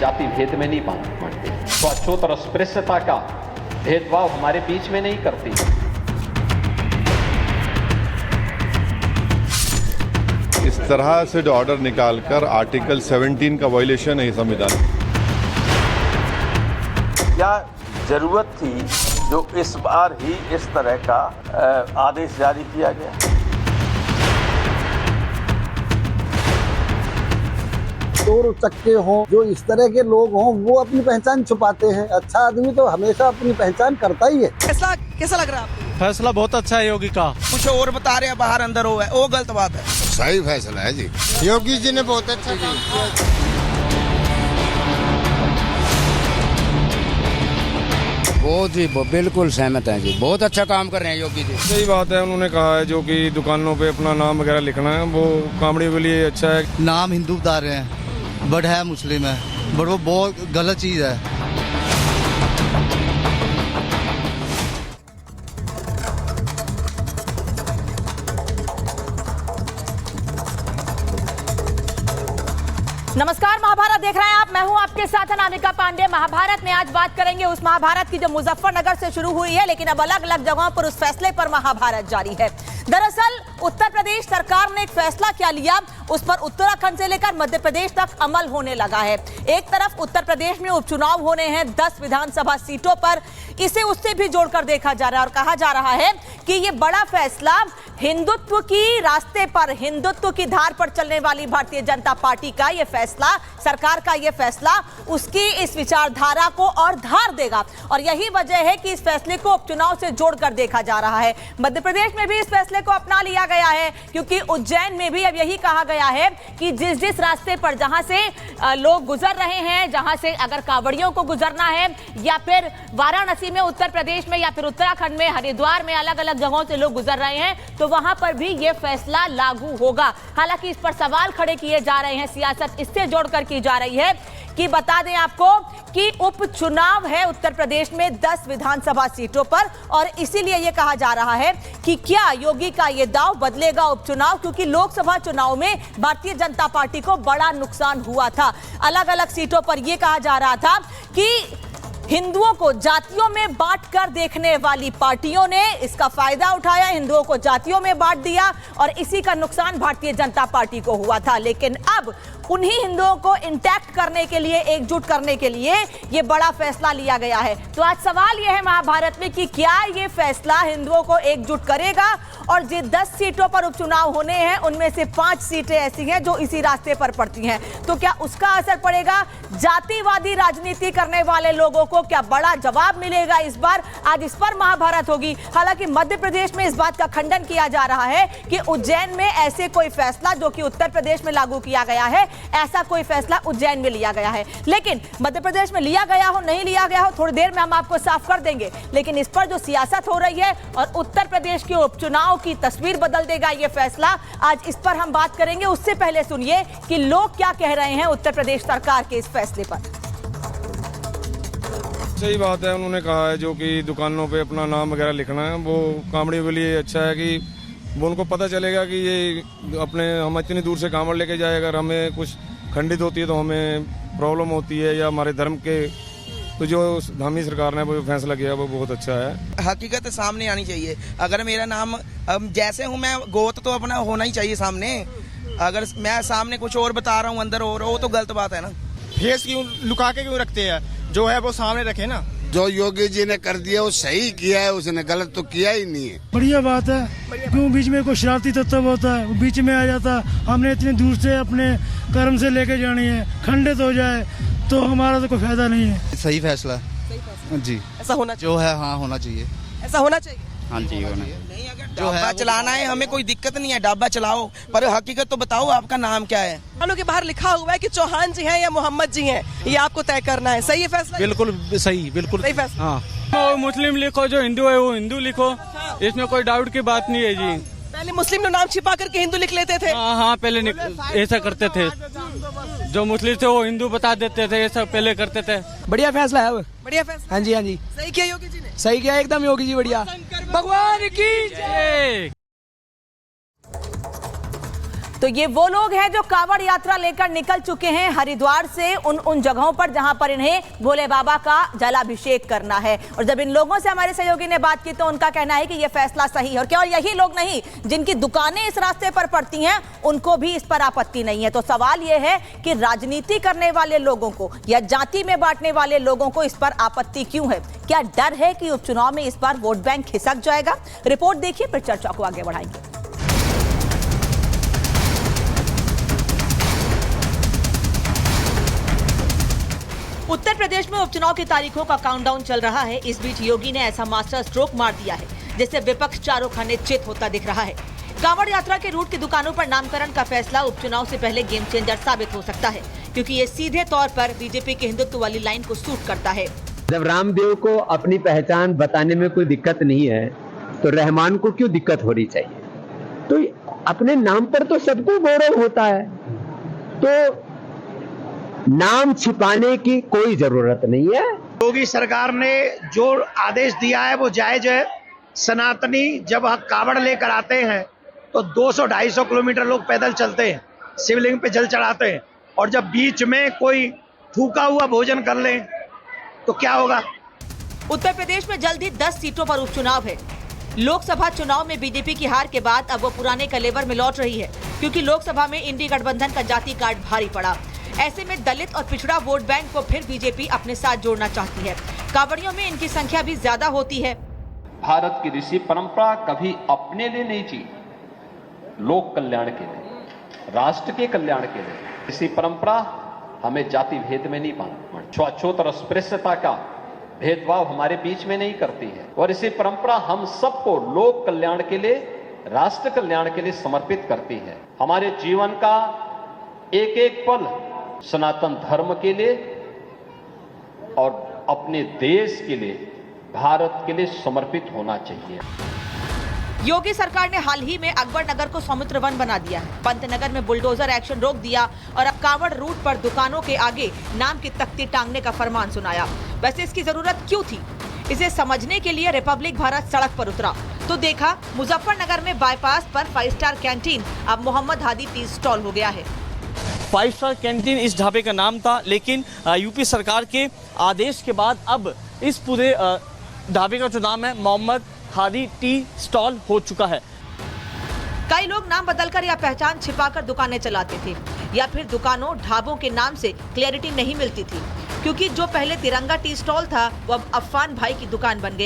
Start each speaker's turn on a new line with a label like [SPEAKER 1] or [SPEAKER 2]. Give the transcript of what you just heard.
[SPEAKER 1] जाति भेद में नहीं बांटते। स्वच्छता और अस्पृश्यता का भेदभाव हमारे बीच में नहीं करती।
[SPEAKER 2] इस तरह से जो ऑर्डर निकालकर आर्टिकल 17 का वायलेशन है संविधान।
[SPEAKER 3] क्या जरूरत थी जो इस बार ही इस तरह का आदेश जारी किया गया?
[SPEAKER 4] चोर चक्के हों, जो इस तरह के लोग हों, वो अपनी पहचान छुपाते हैं। अच्छा आदमी तो हमेशा अपनी पहचान करता ही है।
[SPEAKER 5] फैसला कैसा लग रहा है आपको?
[SPEAKER 6] फैसला बहुत अच्छा है योगी का।
[SPEAKER 5] कुछ और बता रहे हैं बाहर अंदर हो है, वो गलत बात है।
[SPEAKER 7] सही फैसला है जी, योगी जी ने बहुत अच्छा काम किया। बहुत ही बिल्कुल सहमत हैं जी, बहुत अच्छा काम कर रहे हैं योगी जी।
[SPEAKER 8] सही बात है, उन्होंने कहा है जो कि दुकानों पे अपना नाम वगैरह लिखना है वो कामड़ियों के लिए अच्छा है।
[SPEAKER 9] नाम हिंदू बता रहे हैं बट है मुस्लिम है, बट वो बहुत गलत चीज़ है।
[SPEAKER 10] नमस्कार, महाभारत देख रहे हैं आप। मैं हूं आपके साथ अनामिका पांडे। महाभारत में आज बात करेंगे उस महाभारत की जो मुजफ्फरनगर से शुरू हुई है, लेकिन अब अलग अलग जगहों पर उस फैसले पर महाभारत जारी है। दरअसल उत्तर प्रदेश सरकार ने एक फैसला क्या लिया, उस पर उत्तराखंड से लेकर मध्य प्रदेश तक अमल होने लगा है। एक तरफ उत्तर प्रदेश में उपचुनाव होने हैं 10 विधानसभा सीटों पर, इसे उससे भी जोड़कर देखा जा रहा है और कहा जा रहा है कि ये बड़ा फैसला हिंदुत्व की रास्ते पर, हिंदुत्व की धार पर चलने वाली भारतीय जनता पार्टी का ये फैसला, सरकार का ये फैसला उसकी इस विचारधारा को और धार देगा। और यही वजह है कि इस फैसले को उपचुनाव से जोड़कर देखा जा रहा है। मध्य प्रदेश में भी इस फैसले को अपना लिया गया है, क्योंकि उज्जैन में भी अब यही कहा गया है कि जिस जिस रास्ते पर जहां से लोग गुजर रहे हैं, जहां से अगर कांवड़ियों को गुजरना है, या फिर वाराणसी में उत्तर प्रदेश में, या फिर उत्तराखंड में हरिद्वार में अलग अलग जगहों से लोग गुजर रहे हैं, तो वहां पर भी यह फैसला लागू होगा। हालांकि इस पर सवाल खड़े किए जा रहे हैं, सियासत इससे जोड़कर की जा रही है कि बता दें आपको कि उपचुनाव है उत्तर प्रदेश में 10 विधानसभा सीटों पर, और इसीलिए यह कहा जा रहा है कि क्या योगी का यह दांव बदलेगा उपचुनाव, क्योंकि लोकसभा चुनाव में भारतीय जनता पार्टी को बड़ा नुकसान हुआ था। अलग अलग सीटों पर यह कहा जा रहा था कि हिंदुओं को जातियों में बांटकर देखने वाली पार्टियों ने इसका फायदा उठाया, हिंदुओं को जातियों में बांट दिया, और इसी का नुकसान भारतीय जनता पार्टी को हुआ था। लेकिन अब उन्हीं हिंदुओं को इंटैक्ट करने के लिए, एकजुट करने के लिए यह बड़ा फैसला लिया गया है। तो आज सवाल यह है महाभारत में कि क्या यह फैसला हिंदुओं को एकजुट करेगा, और जो 10 सीटों पर उपचुनाव होने हैं उनमें से 5 सीटें ऐसी हैं जो इसी रास्ते पर पड़ती हैं, तो क्या उसका असर पड़ेगा? जातिवादी राजनीति करने वाले लोगों को क्या बड़ा जवाब मिलेगा इस बार? आज इस पर महाभारत होगी। हालांकि मध्य प्रदेश में इस बात का खंडन किया जा रहा है कि उज्जैन में ऐसे कोई फैसला जो कि उत्तर प्रदेश में लागू किया गया है, ऐसा कोई फैसला उज्जैन में लिया गया है। लेकिन मध्य प्रदेश में लिया गया हो, नहीं लिया गया हो, थोड़ी देर में हम आपको साफ कर देंगे। लेकिन इस पर जो सियासत हो रही है और उत्तर प्रदेश के उपचुनाव की तस्वीर बदल देगा ये फैसला, आज इस पर हम बात करेंगे। उससे पहले सुनिए कि लोग क्या कह रहे हैं उत्तर प्रदेश सरकार के इस फैसले पर।
[SPEAKER 8] सही बात है, उन्होंने कहा है जो कि दुकानों पे अपना नाम वगैरह लिखना है वो कामड़ियों के लिए अच्छा है, कि वो उनको पता चलेगा कि ये अपने हम इतनी दूर से कांवड़ लेके जाए, अगर हमें कुछ खंडित होती है तो हमें प्रॉब्लम होती है, या हमारे धर्म के, तो जो धामी सरकार ने वो फैसला किया वो बहुत अच्छा है।
[SPEAKER 5] हकीकत सामने आनी चाहिए। अगर मेरा नाम जैसे हूँ मैं, गोत तो अपना होना ही चाहिए सामने। अगर मैं सामने कुछ और बता रहा हूँ अंदर और, वो तो गलत बात है ना।
[SPEAKER 6] फेस क्यों लुका के क्यों रखते हैं, जो है वो सामने रखे ना।
[SPEAKER 7] जो योगी जी ने कर दिया वो सही किया है, उसने गलत तो किया ही नहीं है।
[SPEAKER 11] बढ़िया बात है, क्यों बीच में कोई शरारती तत्व होता है वो बीच में आ जाता। हमने इतनी दूर से अपने कर्म से लेके जानी है, खंडित हो जाए तो हमारा तो कोई फायदा नहीं है।
[SPEAKER 9] सही फैसला जी,
[SPEAKER 5] ऐसा होना
[SPEAKER 9] जो है हाँ होना चाहिए,
[SPEAKER 5] ऐसा होना चाहिए।
[SPEAKER 9] हाँ जी होना
[SPEAKER 5] नहीं, अगर डाबा चलाना है हमें कोई दिक्कत नहीं है, डाबा चलाओ, पर हकीकत तो बताओ आपका नाम क्या है। वालों के बाहर लिखा हुआ है कि चौहान जी हैं या मोहम्मद जी हैं, ये आपको तय करना है। सही है फैसला?
[SPEAKER 6] बिल्कुल सही, बिल्कुल
[SPEAKER 5] सही फैसला।
[SPEAKER 6] हाँ, वो मुस्लिम लिखो, जो हिंदू है वो हिंदू लिखो, इसमें कोई डाउट की बात नहीं है जी।
[SPEAKER 5] पहले मुस्लिम लोग नाम छिपा करके हिंदू लिख लेते थे।
[SPEAKER 6] हाँ, पहले ऐसा करते थे, जो मुस्लिम थे वो हिंदू बता देते थे, ये सब पहले करते थे।
[SPEAKER 5] बढ़िया फैसला है, बढ़िया फैसला।
[SPEAKER 9] हाँ जी, हाँ जी,
[SPEAKER 5] सही किया योगी जी ने,
[SPEAKER 9] सही किया एकदम योगी जी, बढ़िया। भगवान की जय।
[SPEAKER 10] तो ये वो लोग हैं जो कांवड़ यात्रा लेकर निकल चुके हैं हरिद्वार से उन जगहों पर जहां पर इन्हें भोले बाबा का जलाभिषेक करना है। और जब इन लोगों से हमारे सहयोगी ने बात की तो उनका कहना है कि यह फैसला सही है। और केवल यही लोग नहीं, जिनकी दुकानें इस रास्ते पर पड़ती हैं उनको भी इस पर आपत्ति नहीं है। तो सवाल यह है कि राजनीति करने वाले लोगों को या जाति में बांटने वाले लोगों को इस पर आपत्ति क्यों है? क्या डर है कि उपचुनाव में इस बार वोट बैंक खिसक जाएगा? रिपोर्ट देखिए, फिर चर्चा को आगे बढ़ाएंगे। उत्तर प्रदेश में उपचुनाव की तारीखों का काउंटडाउन चल रहा है। इस बीच योगी ने ऐसा मास्टर स्ट्रोक मार दिया है जिससे विपक्ष चारों खाने चित होता दिख रहा है। कांवड़ यात्रा के रूट की दुकानों पर नामकरण का फैसला उपचुनाव से पहले गेम चेंजर साबित हो सकता है, क्योंकि ये सीधे तौर पर बीजेपी के हिंदुत्व वाली लाइन को सूट करता है।
[SPEAKER 12] जब रामदेव को अपनी पहचान बताने में कोई दिक्कत नहीं है तो रहमान को क्यों दिक्कत होनी चाहिए? तो अपने नाम पर तो सबको गौरव होता है, तो नाम छिपाने की कोई जरूरत नहीं है।
[SPEAKER 13] योगी सरकार ने जो आदेश दिया है वो जायज है। सनातनी जब कावड़ लेकर आते हैं तो 200-250 किलोमीटर लोग पैदल चलते हैं, शिवलिंग पे जल चढ़ाते हैं, और जब बीच में कोई फूका हुआ भोजन कर लें तो क्या होगा?
[SPEAKER 10] उत्तर प्रदेश में जल्द ही 10 सीटों पर उपचुनाव है। लोकसभा चुनाव में बीजेपी की हार के बाद अब वो पुराने कलेवर में लौट रही है, क्योंकि लोकसभा में इंडी गठबंधन का जाति कार्ड भारी पड़ा। ऐसे में दलित और पिछड़ा वोट बैंक को फिर बीजेपी अपने साथ जोड़ना चाहती है। कांवड़ियों में इनकी संख्या भी ज्यादा होती है।
[SPEAKER 1] भारत की ऋषि परंपरा कभी अपने लिए नहीं जी, लोक कल्याण के लिए, राष्ट्र के कल्याण के लिए। ऋषि परंपरा हमें जाति भेद में नहीं बांधती, छुआछूत और अस्पृश्यता का भेदभाव हमारे बीच में नहीं करती है। और ऋषि परंपरा हम सबको लोक कल्याण के लिए, राष्ट्र कल्याण के लिए समर्पित करती है। हमारे जीवन का एक एक पल सनातन धर्म के लिए और अपने देश के लिए, भारत के लिए समर्पित होना चाहिए।
[SPEAKER 10] योगी सरकार ने हाल ही में अकबर नगर को समुद्र वन बना दिया है। पंतनगर में बुलडोजर एक्शन रोक दिया और अब कांवड़ रूट पर दुकानों के आगे नाम की तख्ती टांगने का फरमान सुनाया। वैसे इसकी जरूरत क्यों थी? इसे समझने के लिए रिपब्लिक भारत सड़क पर उतरा तो देखा मुजफ्फरनगर में बाईपास पर 5 स्टार कैंटीन अब मोहम्मद हादी टी स्टॉल हो गया है।
[SPEAKER 14] 5 स्टार कैंटीन इस ढाबे का नाम था, लेकिन यूपी सरकार के आदेश के बाद अब इस पूरे ढाबे का जो नाम है मोहम्मद हादी टी स्टॉल हो चुका है।
[SPEAKER 10] कई लोग नाम बदलकर या पहचान छिपाकर दुकानें चलाते थे, या फिर दुकानों ढाबों के नाम से क्लैरिटी नहीं मिलती थी, क्योंकि जो पहले तिरंगा टी स्टॉल था वो अब अफान भाई की दुकान बन गया।